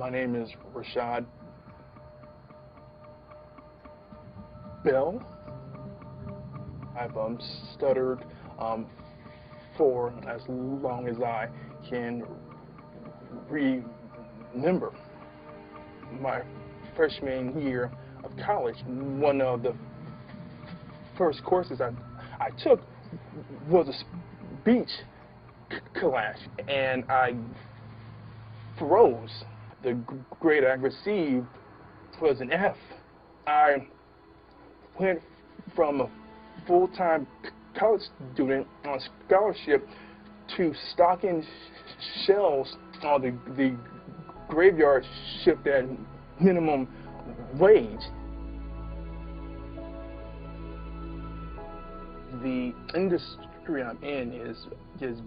My name is Rashad Bell. I've stuttered for as long as I can remember. My freshman year of college, one of the first courses I took was a speech class, and I froze. The grade I received was an F. I went from a full-time college student on scholarship to stocking shelves on the graveyard shift at minimum wage. The industry I'm in is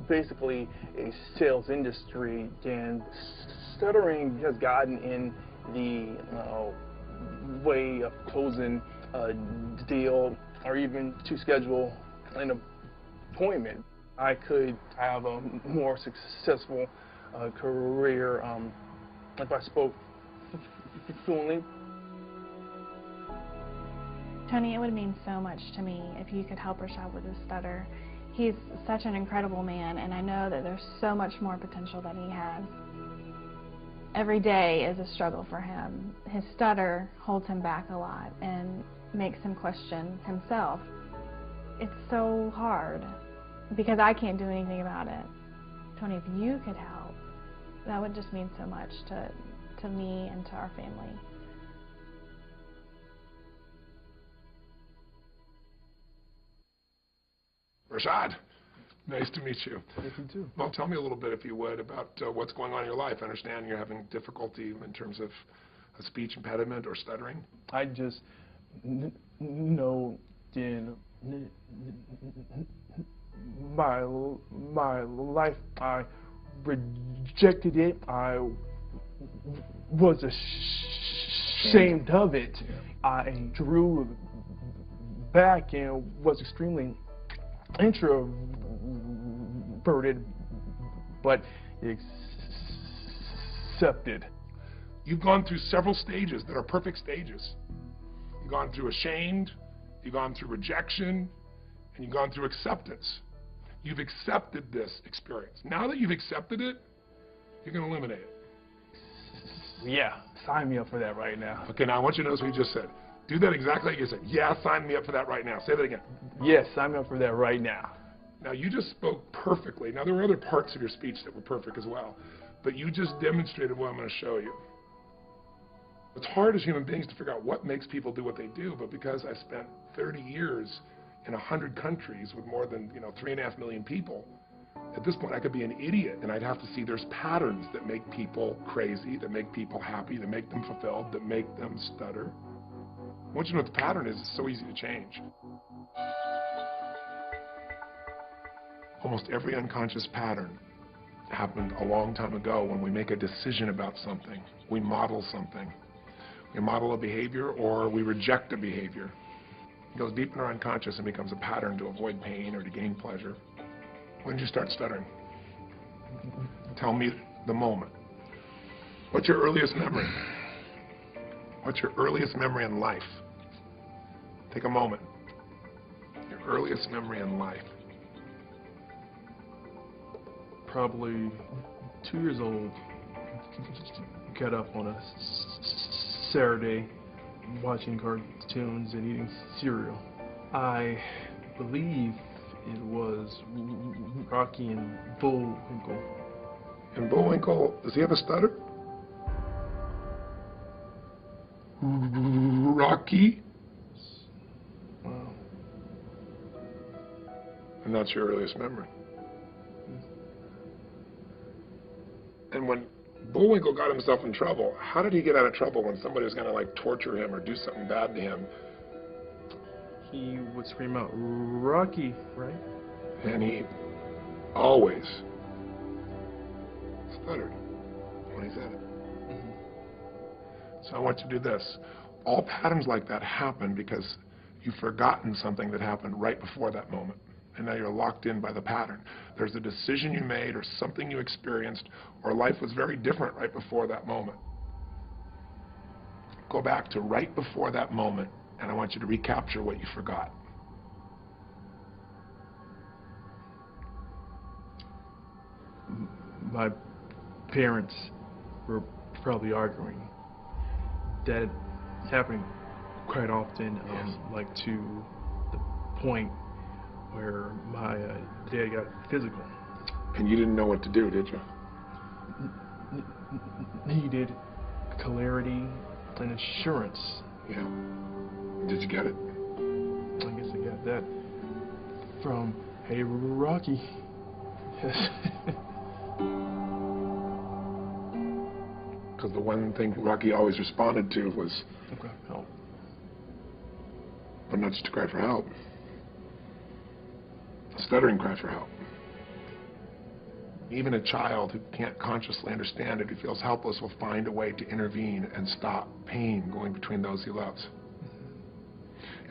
basically a sales industry, and stuttering has gotten in the way of closing a deal or even to schedule an appointment. I could have a more successful career if I spoke fluently. Tony, it would mean so much to me if you could help Rashad with his stutter. He's such an incredible man, and I know that there's so much more potential than he has. Every day is a struggle for him. His stutter holds him back a lot and makes him question himself. It's so hard because I can't do anything about it. Tony, if you could help, that would just mean so much to me and to our family. Rashad, nice to meet you. Yes, you too. Well, tell me a little bit, if you would, about what's going on in your life. I understand you're having difficulty in terms of a speech impediment or stuttering. I just know in my life I rejected it. I was ashamed of it. I drew back and was extremely introverted, but accepted. You've gone through several stages that are perfect stages. You've gone through ashamed, you've gone through rejection, and you've gone through acceptance. You've accepted this experience. Now that you've accepted it, you're going to eliminate it. Yeah, sign me up for that right now. Okay, now I want you to notice what you just said. Do that exactly like you said. Yeah, sign me up for that right now. Say that again. Yes, sign me up for that right now. Now, you just spoke perfectly. Now, there were other parts of your speech that were perfect as well, but you just demonstrated what I'm going to show you. It's hard as human beings to figure out what makes people do what they do, but because I spent 30 years in 100 countries with more than 3.5 million people, at this point I could be an idiot, and I'd have to see there's patterns that make people crazy, that make people happy, that make them fulfilled, that make them stutter. Once you know what the pattern is, it's so easy to change. Almost every unconscious pattern happened a long time ago when we make a decision about something. We model something. We model a behavior or we reject a behavior. It goes deep in our unconscious and becomes a pattern to avoid pain or to gain pleasure. When did you start stuttering? Tell me the moment. What's your earliest memory? What's your earliest memory in life? Take a moment. Your earliest memory in life. Probably 2 years old. Got up on a Saturday watching cartoons and eating cereal. I believe it was Rocky and Bullwinkle. And Bullwinkle, does he have a stutter? Rocky? Wow. And that's your earliest memory. And when Bullwinkle got himself in trouble, how did he get out of trouble when somebody was going to torture him or do something bad to him? He would scream out, "Rocky," right? And he always stuttered when he said it. So I want you to do this. All patterns like that happen because you've forgotten something that happened right before that moment. and now you're locked in by the pattern. There's a decision you made or something you experienced, or life was very different right before that moment. Go back to right before that moment, and I want you to recapture what you forgot. My parents were probably arguing. That happened quite often, like to the point where my dad got physical. And you didn't know what to do, did you? Needed clarity and assurance. Yeah. Did you get it? I guess I got that from, hey, Rocky. Yes. Because the one thing Rocky always responded to was, Okay, help. but not just to cry for help. Stuttering cry for help. Even a child who can't consciously understand it, who feels helpless, will find a way to intervene and stop pain going between those he loves.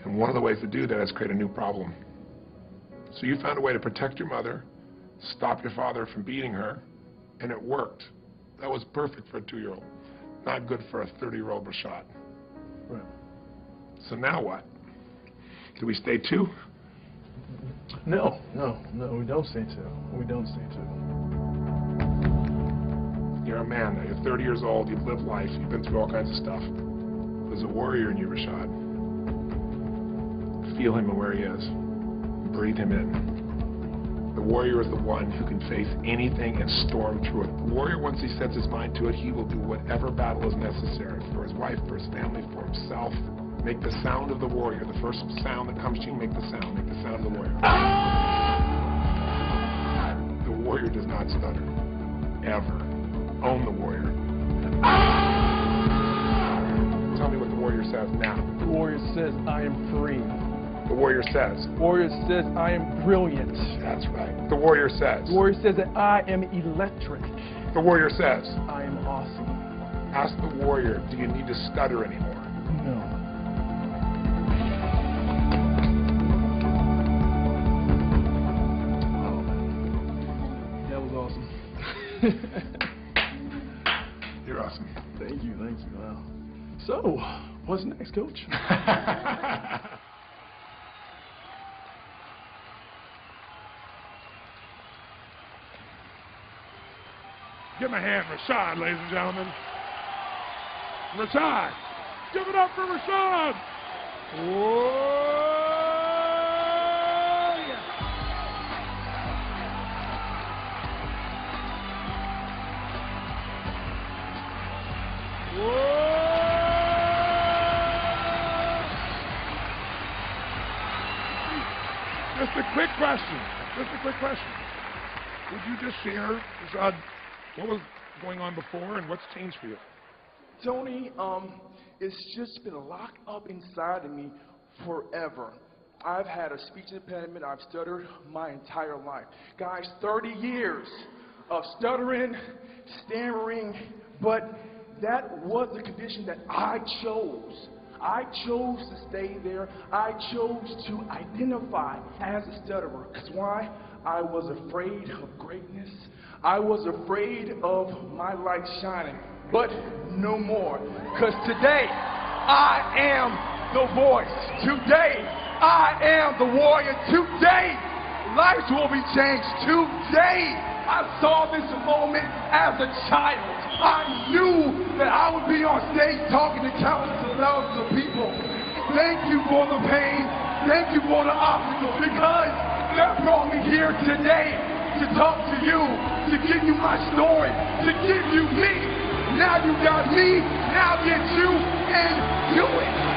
And one of the ways to do that is create a new problem. So you found a way to protect your mother, stop your father from beating her, and it worked. That was perfect for a 2-year-old. Not good for a 30-year-old Rashad. Right. So now what? Do we stay 2? No, we don't stay 2. We don't stay 2. You're a man now. You're 30 years old. You've lived life. You've been through all kinds of stuff. There's a warrior in you, Rashad. Feel him and where he is. Breathe him in. The warrior is the one who can face anything and storm through it. The warrior, once he sets his mind to it, he will do whatever battle is necessary for his wife, for his family, for himself. Make the sound of the warrior. The first sound that comes to you, make the sound. Make the sound of the warrior. The warrior does not stutter. Ever. Own the warrior. Tell me what the warrior says now. The warrior says, I am free. The warrior says. The warrior says, I am brilliant. That's right. The warrior says. The warrior says that I am electric. The warrior says. I am awesome. Ask the warrior, do you need to stutter anymore? No. Oh, that was awesome. You're awesome. Thank you. Wow. So, what's next, Coach? Give him a hand, Rashad, ladies and gentlemen. Rashad. Give it up for Rashad. Whoa, yeah. Whoa. Just a quick question. Would you just share, Rashad, what was going on before and what's changed for you? Tony, it's just been locked up inside of me forever. I've had a speech impediment. I've stuttered my entire life. Guys, 30 years of stuttering, stammering, but that was the condition that I chose. I chose to stay there. I chose to identify as a stutterer. Because why? I was afraid of greatness. I was afraid of my light shining, but no more. Because today, I am the voice. Today, I am the warrior. Today, lives will be changed. Today, I saw this moment as a child. I knew that I would be on stage talking to countless of thousands of people. Thank you for the pain. Thank you for the obstacles, because that brought me here today to talk to you, to give you my story, to give you me. Now you got me, now get you, and do it.